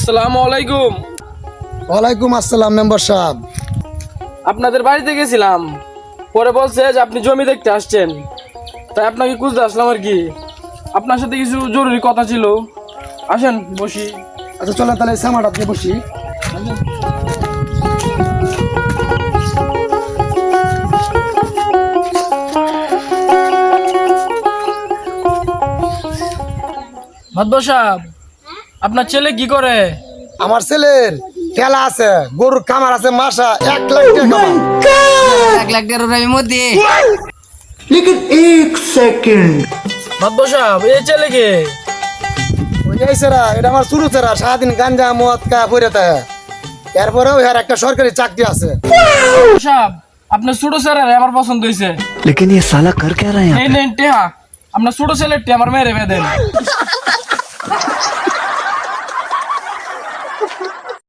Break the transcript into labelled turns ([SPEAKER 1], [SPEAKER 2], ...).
[SPEAKER 1] আসসালামু আলাইকুম।
[SPEAKER 2] ওয়ালাইকুম আসসালাম মেম্বার সাহেব।
[SPEAKER 1] আপনাদের বাড়িতে গেছিলাম, পরে বলছে যে আপনি জমি দেখতে আসছেন, তাই আপনাকে খুঁজতে আসলাম আর কি। আপনার সাথে কিছু জরুরি কথা ছিল, আসেন বসি।
[SPEAKER 2] আচ্ছা চলেন তাহলে সামাটা দিয়ে বসি।
[SPEAKER 1] মাদবর সাহেব, আপনার ছেলে কি করে?
[SPEAKER 2] আমার ছেলের ঠেলা আছে, গরুর খামার আছে, মাসা 1,00,000 টাকা কামায়।
[SPEAKER 3] 1,00,000 টাকার মধ্যে
[SPEAKER 1] মাদবর সাহেব, এই ছেলেকে
[SPEAKER 2] ওই যে এই ছেড়া, এটা আমার শুরু ছেড়া, সারাদিন গাঞ্জা মদ কা পরে থাকে। এরপরেও এর একটা সরকারি চাকরি আছে।
[SPEAKER 1] সাহেব, আপনার ছোট ছেলের আমার পছন্দ হয়েছে।
[SPEAKER 4] लेकिन ये साला कर क्या रहे हैं
[SPEAKER 1] এই নেন টেহা, আপনার ছোট ছেলের টেহা আমার মেরে বেঁধেন।